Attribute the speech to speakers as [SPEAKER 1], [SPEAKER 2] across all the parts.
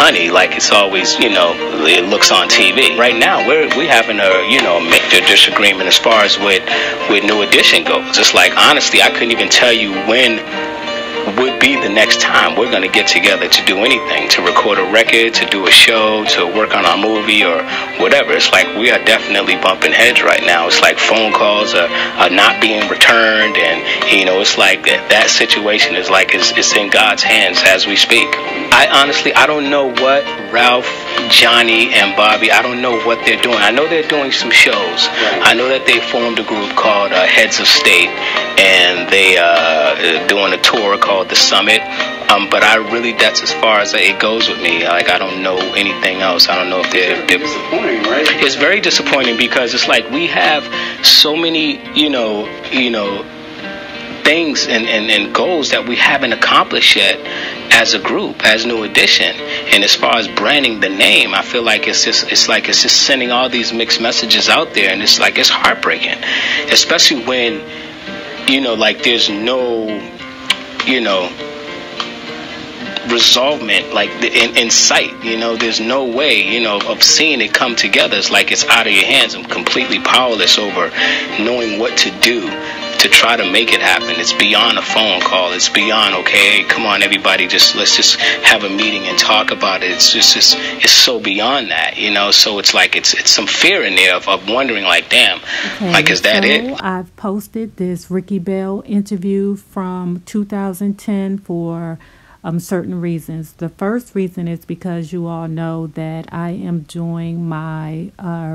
[SPEAKER 1] sunny like it's always, it looks on TV. Right now, we're having a, major disagreement as far as with New Edition goes. It's like, honestly, I couldn't even tell you when would be the next time we're going to get together to do anything, to record a record, to do a show, to work on our movie or whatever. It's like we are definitely bumping heads right now. It's like phone calls are not being returned, and it's like that situation is like it's in God's hands as we speak. I don't know what Ralph, Johnny, and Bobby, I don't know what they're doing. I know they're doing some shows. I know that they formed a group called Heads of State, and they doing a tour called The Summit. But that's as far as it goes with me. Like, I don't know anything else. I don't know if they're
[SPEAKER 2] disappointing, right?
[SPEAKER 1] It's very disappointing because it's like we have so many, things and goals that we haven't accomplished yet as a group, as New Edition. And as far as branding the name, I feel like it's just sending all these mixed messages out there, and it's heartbreaking, especially when there's no resolvement in sight. There's no way of seeing it come together. It's like it's out of your hands. I'm completely powerless over knowing what to do to try to make it happen. It's beyond a phone call. It's beyond, okay, come on everybody, let's just have a meeting and talk about it. It's so beyond that, so it's like it's some fear in there of wondering, like, damn, okay, is that it?
[SPEAKER 3] I've posted this Ricky Bell interview from 2010 for certain reasons. The first reason is because you all know that I am doing my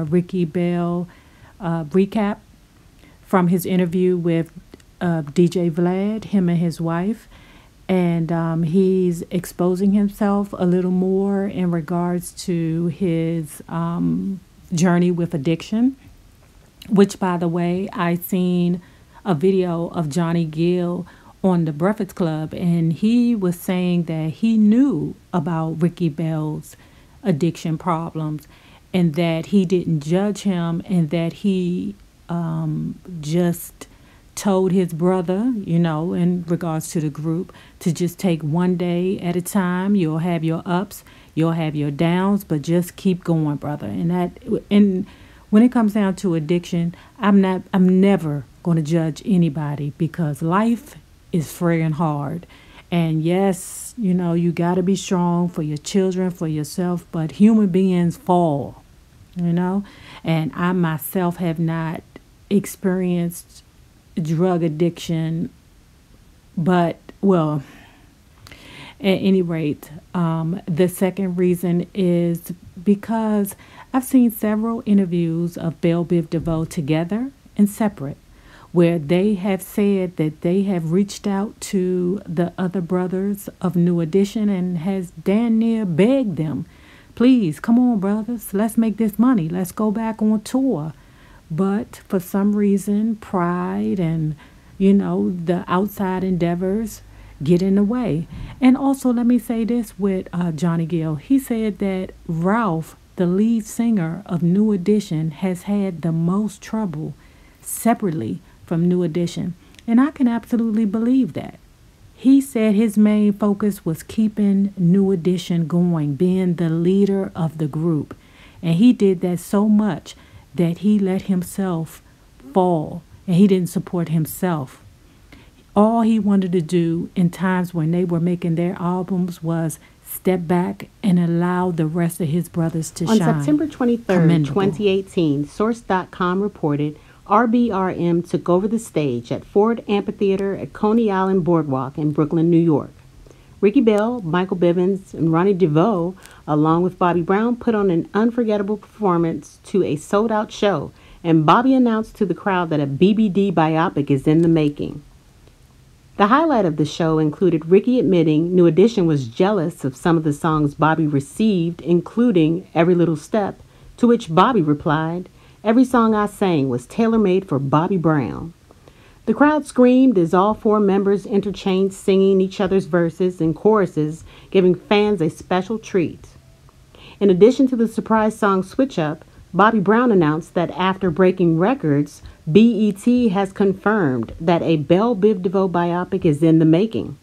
[SPEAKER 3] Ricky Bell recap from his interview with DJ Vlad, him and his wife. And he's exposing himself a little more in regards to his journey with addiction, which, by the way, I seen a video of Johnny Gill on the Breakfast Club, and he was saying that he knew about Ricky Bell's addiction problems and that he didn't judge him, and that he just told his brother, in regards to the group, to just take one day at a time. You'll have your ups, you'll have your downs, but just keep going, brother. And when it comes down to addiction, I'm never going to judge anybody, because life is friggin' hard. And yes, you got to be strong for your children, for yourself, but human beings fall, and I myself have not experienced drug addiction, but, well, at any rate, the second reason is because I've seen several interviews of Bell Biv DeVoe together and separate, where they have said that they have reached out to the other brothers of New Edition and has damn near begged them, please, come on, brothers, let's make this money, let's go back on tour. But for some reason, pride and, the outside endeavors get in the way. And also, let me say this with Johnny Gill. He said that Ralph, the lead singer of New Edition, has had the most trouble separately from New Edition. And I can absolutely believe that. He said his main focus was keeping New Edition going, being the leader of the group. And he did that so much that he let himself fall, and he didn't support himself. All he wanted to do in times when they were making their albums was step back and allow the rest of his brothers to shine.
[SPEAKER 2] On September 23rd, 2018, Source.com reported RBRM took over the stage at Ford Amphitheater at Coney Island Boardwalk in Brooklyn, New York. Ricky Bell, Michael Bivins, and Ronnie DeVoe, along with Bobby Brown, put on an unforgettable performance to a sold-out show, and Bobby announced to the crowd that a BBD biopic is in the making. The highlight of the show included Ricky admitting New Edition was jealous of some of the songs Bobby received, including Every Little Step, to which Bobby replied, "Every song I sang was tailor-made for Bobby Brown." The crowd screamed as all four members interchanged singing each other's verses and choruses, giving fans a special treat. In addition to the surprise song Switch Up, Bobby Brown announced that after breaking records, BET has confirmed that a Bell Biv DeVoe biopic is in the making.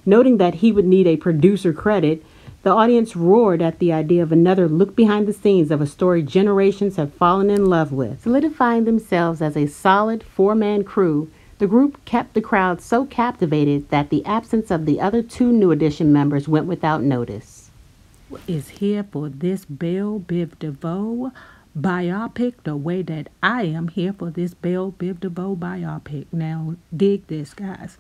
[SPEAKER 2] Noting that he would need a producer credit, The audience roared at the idea of another look behind the scenes of a story generations have fallen in love with. Solidifying themselves as a solid four-man crew, the group kept the crowd so captivated that the absence of the other two New Edition members went without notice.
[SPEAKER 3] Is here for this Biv10 biopic the way that I am here for this Biv10 biopic. Now, dig this, guys.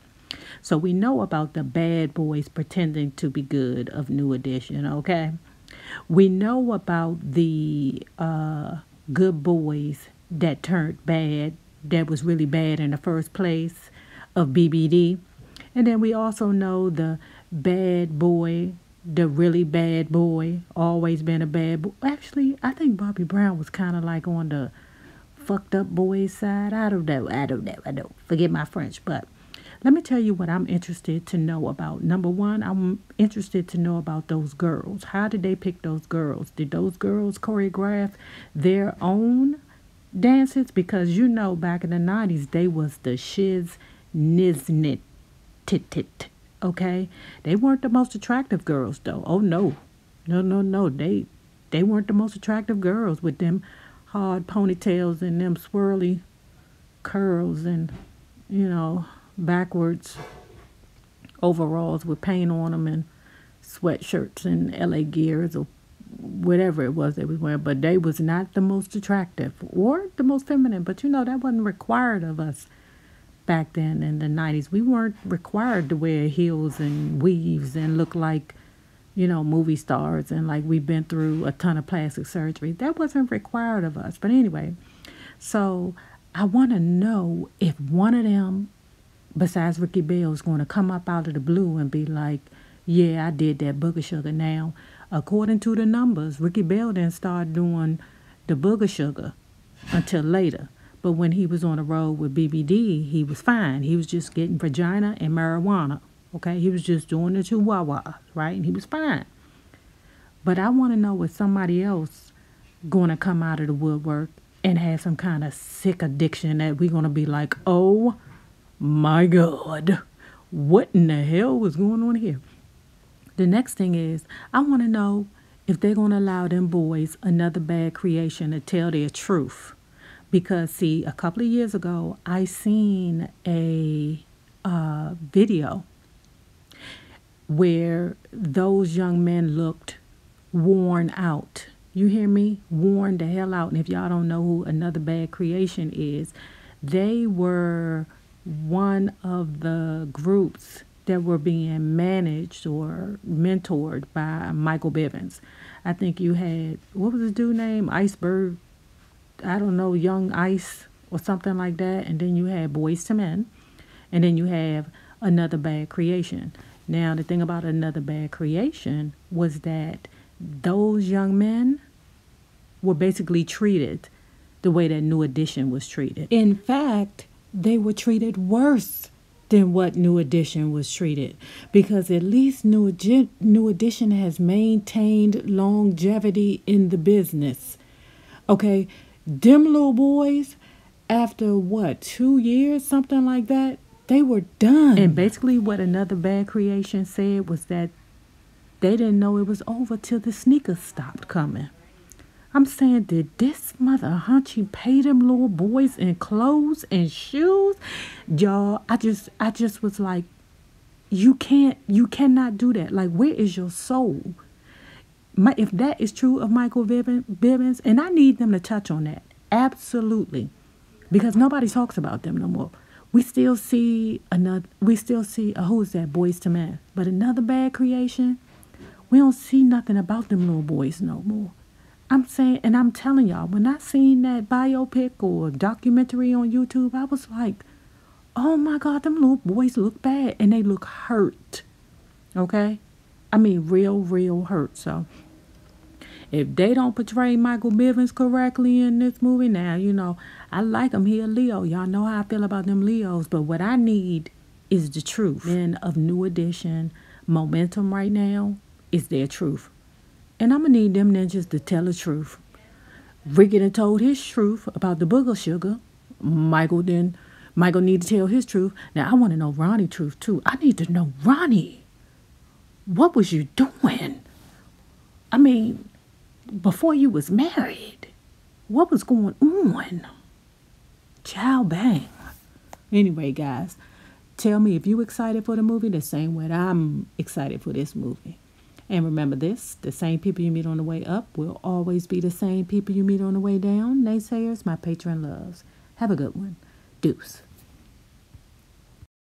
[SPEAKER 3] So we know about the bad boys pretending to be good of New Edition, okay? We know about the good boys that turned bad, that was really bad in the first place, of BBD. And then we also know the bad boy, the really bad boy, always been a bad boy. Actually, I think Bobby Brown was kind of like on the fucked up boys side. I don't know. Forget my French, but let me tell you what I'm interested to know about. Number one, I'm interested to know about those girls. How did they pick those girls? Did those girls choreograph their own dances? Because you know, back in the 90s, they was the shiz niznit tit. Okay? They weren't the most attractive girls, though. Oh, no. No. They weren't the most attractive girls with them hard ponytails and them swirly curls and, you know, backwards overalls with paint on them and sweatshirts and LA Gears or whatever it was they was wearing. But they was not the most attractive or the most feminine. But, you know, that wasn't required of us back then in the 90s. We weren't required to wear heels and weaves and look like, you know, movie stars and like we've been through a ton of plastic surgery. That wasn't required of us. But anyway, so I want to know if one of them besides Ricky Bell is going to come up out of the blue and be like, yeah, I did that booger sugar. Now, according to the numbers, Ricky Bell didn't start doing the booger sugar until later. But when he was on the road with BBD, he was fine. He was just getting vagina and marijuana. Okay, he was just doing the two wah-wahs, right? And he was fine. But I want to know if somebody else going to come out of the woodwork and have some kind of sick addiction that we're going to be like, oh, my God, what in the hell was going on here? The next thing is, I want to know if they're going to allow them boys, Another Bad Creation, to tell their truth. Because, see, a couple of years ago, I seen a video where those young men looked worn out. You hear me? Worn the hell out. And if y'all don't know who Another Bad Creation is, they were one of the groups that were being managed or mentored by Michael Bivins. I think you had, what was his dude name? Iceberg, I don't know, Young Ice or something like that. And then you had Biopic. And then you have Another Bad Creation. Now, the thing about Another Bad Creation was that those young men were basically treated the way that New Edition was treated. In fact, they were treated worse than what New Edition was treated, because at least New Edition has maintained longevity in the business. Okay, them little boys, after what, 2 years, something like that, they were done. And basically what Another Bad Creation said was that they didn't know it was over till the sneakers stopped coming. I'm saying, did this mother hunchy pay them little boys in clothes and shoes? Y'all, I just was like, you cannot do that. Like, where is your soul? If that is true of Michael Bivins, and I need them to touch on that, absolutely, because nobody talks about them no more. We still see who's that, Biopic, but Another Bad Creation, we don't see nothing about them little boys no more. I'm saying, and I'm telling y'all, when I seen that biopic or documentary on YouTube, I was like, oh my God, them little boys look bad and they look hurt. Okay? I mean, real hurt. So, if they don't portray Michael Bivins correctly in this movie, now, you know, I like him. He a Leo. Y'all know how I feel about them Leos. But what I need is the truth. Men of New Edition, momentum right now is their truth. And I'm going to need them ninjas to tell the truth. Ricky done told his truth about the booger sugar. Michael need to tell his truth. Now, I want to know Ronnie's truth, too. I need to know, Ronnie, what was you doing? I mean, before you was married, what was going on? Chow bang. Anyway, guys, tell me if you excited for the movie the same way that I'm excited for this movie. And remember this, the same people you meet on the way up will always be the same people you meet on the way down. Naysayers, my patron loves. Have a good one. Deuce.